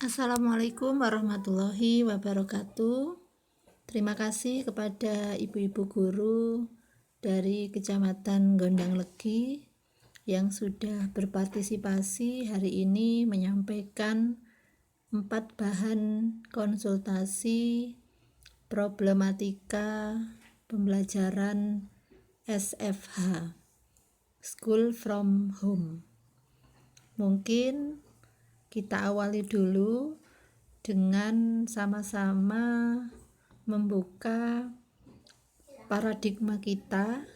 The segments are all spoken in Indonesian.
Assalamualaikum warahmatullahi wabarakatuh. Terima kasih kepada ibu-ibu guru dari Kecamatan Gondang Legi yang sudah berpartisipasi hari ini menyampaikan 4 bahan konsultasi problematika pembelajaran SFH, School from Home. Mungkin kita awali dulu dengan sama-sama membuka paradigma kita.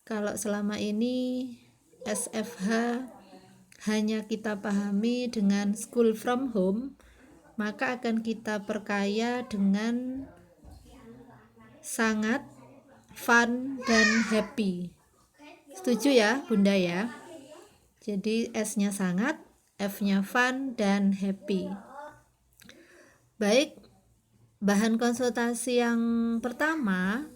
Kalau selama ini SFH hanya kita pahami dengan school from home, maka akan kita perkaya dengan sangat fun dan happy. Setuju ya Bunda ya? Jadi S-nya sangat, F-nya fun dan happy. Baik, bahan konsultasi yang pertama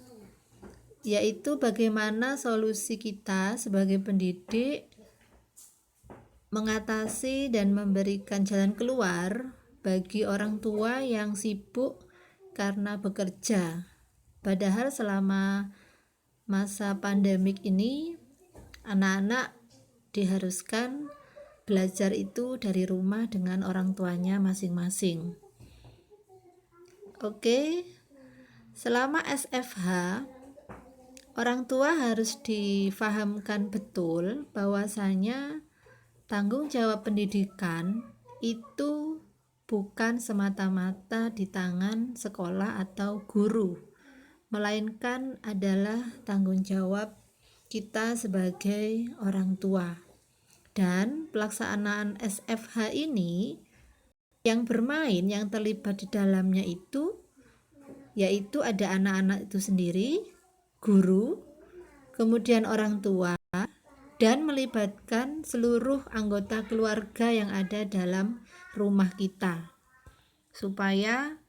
yaitu bagaimana solusi kita sebagai pendidik mengatasi dan memberikan jalan keluar bagi orang tua yang sibuk karena bekerja. Padahal selama masa pandemik ini anak-anak diharuskan belajar itu dari rumah dengan orang tuanya masing-masing. Oke, selama SFH, orang tua harus difahamkan betul bahwasanya tanggung jawab pendidikan itu bukan semata-mata di tangan sekolah atau guru, melainkan adalah tanggung jawab kita sebagai orang tua. Dan pelaksanaan SFH ini yang bermain, yang terlibat di dalamnya itu yaitu ada anak-anak itu sendiri, guru, kemudian orang tua, dan melibatkan seluruh anggota keluarga yang ada dalam rumah kita, supaya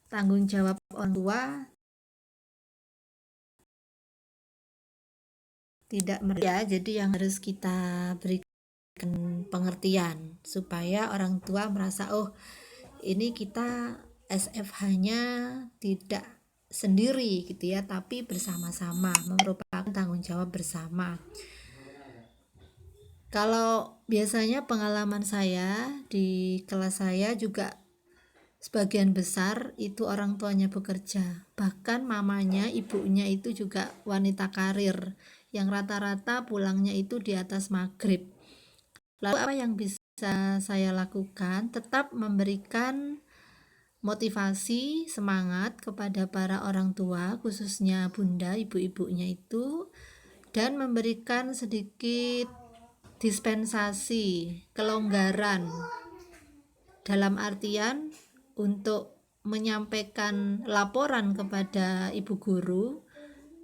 tanggung jawab orang tua tidak mereda. Jadi yang harus kita berikan pengertian supaya orang tua merasa, oh ini kita SFH-nya tidak sendiri gitu ya, tapi bersama-sama, merupakan tanggung jawab bersama. Kalau biasanya pengalaman saya di kelas saya juga sebagian besar itu orang tuanya bekerja, bahkan mamanya, ibunya itu juga wanita karir yang rata-rata pulangnya itu di atas maghrib. Lalu apa yang bisa saya lakukan? Tetap memberikan motivasi, semangat kepada para orang tua, khususnya bunda, ibu-ibunya itu, dan memberikan sedikit dispensasi, kelonggaran, dalam artian untuk menyampaikan laporan kepada ibu guru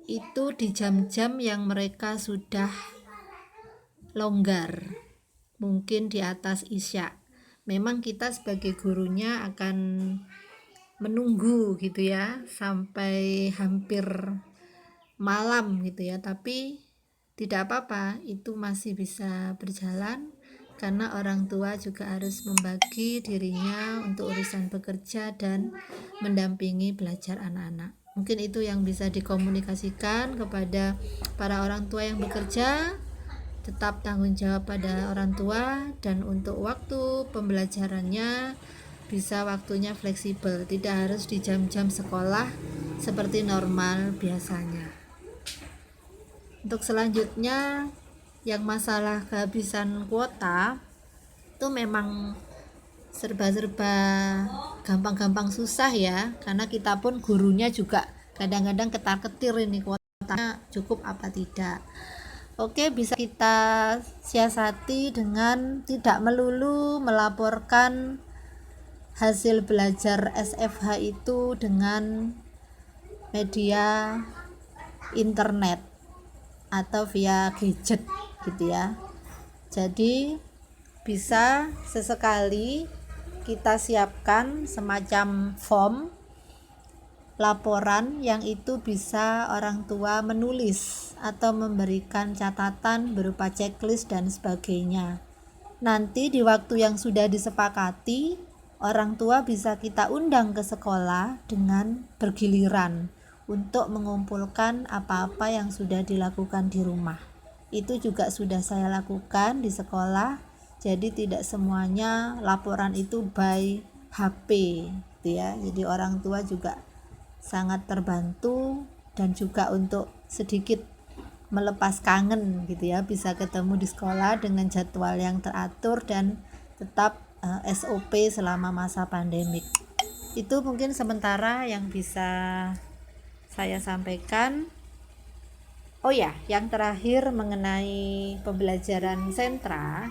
itu di jam-jam yang mereka sudah longgar, mungkin di atas isya. Memang kita sebagai gurunya akan menunggu gitu ya sampai hampir malam gitu ya, tapi tidak apa-apa, itu masih bisa berjalan karena orang tua juga harus membagi dirinya untuk urusan bekerja dan mendampingi belajar anak-anak. Mungkin itu yang bisa dikomunikasikan kepada para orang tua yang bekerja. Tetap tanggung jawab pada orang tua, dan untuk waktu pembelajarannya bisa waktunya fleksibel, tidak harus di jam-jam sekolah seperti normal biasanya. Untuk selanjutnya yang masalah kehabisan kuota itu memang serba-serba gampang-gampang susah ya, karena kita pun gurunya juga kadang-kadang ketar-ketir ini kuotanya cukup apa tidak. Oke, bisa kita siasati dengan tidak melulu melaporkan hasil belajar SFH itu dengan media internet atau via gadget gitu ya. Jadi bisa sesekali kita siapkan semacam form laporan yang itu bisa orang tua menulis atau memberikan catatan berupa checklist dan sebagainya. Nanti di waktu yang sudah disepakati orang tua bisa kita undang ke sekolah dengan bergiliran untuk mengumpulkan apa-apa yang sudah dilakukan di rumah. Itu juga sudah saya lakukan di sekolah, jadi tidak semuanya laporan itu by HP gitu ya. Jadi orang tua juga sangat terbantu dan juga untuk sedikit melepas kangen gitu ya, bisa ketemu di sekolah dengan jadwal yang teratur dan tetap SOP selama masa pandemik. Itu mungkin sementara yang bisa saya sampaikan. Oh ya, yang terakhir mengenai pembelajaran sentra.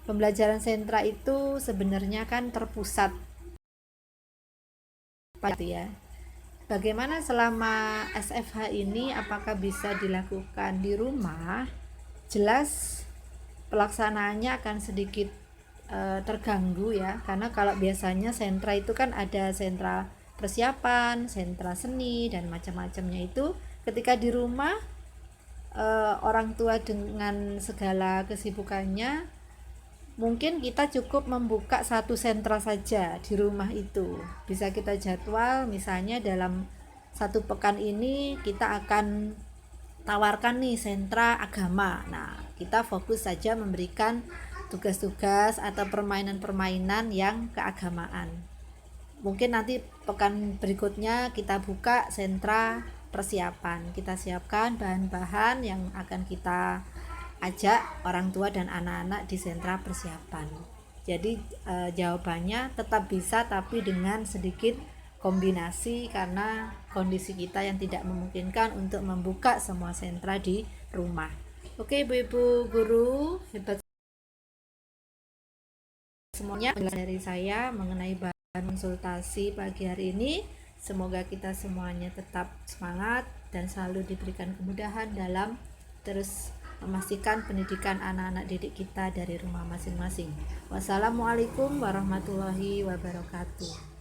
Pembelajaran sentra itu sebenarnya kan terpusat ya. Bagaimana selama SFH ini, apakah bisa dilakukan di rumah? Jelas pelaksanaannya akan sedikit terganggu ya, karena kalau biasanya sentra itu kan ada sentra persiapan, sentra seni dan macam-macamnya. Itu ketika di rumah orang tua dengan segala kesibukannya, mungkin kita cukup membuka satu sentra saja di rumah itu. Bisa kita jadwal, misalnya dalam satu pekan ini kita akan tawarkan nih sentra agama. Nah, kita fokus saja memberikan tugas-tugas atau permainan-permainan yang keagamaan. Mungkin nanti pekan berikutnya kita buka sentra persiapan. Kita siapkan bahan-bahan yang akan kita ajak orang tua dan anak-anak di sentra persiapan. Jadi jawabannya tetap bisa, tapi dengan sedikit kombinasi karena kondisi kita yang tidak memungkinkan untuk membuka semua sentra di rumah. Oke, Ibu-ibu guru, hebat semuanya dari saya mengenai bahan konsultasi pagi hari ini. Semoga kita semuanya tetap semangat dan selalu diberikan kemudahan dalam terus memastikan pendidikan anak-anak didik kita dari rumah masing-masing. Wassalamualaikum warahmatullahi wabarakatuh.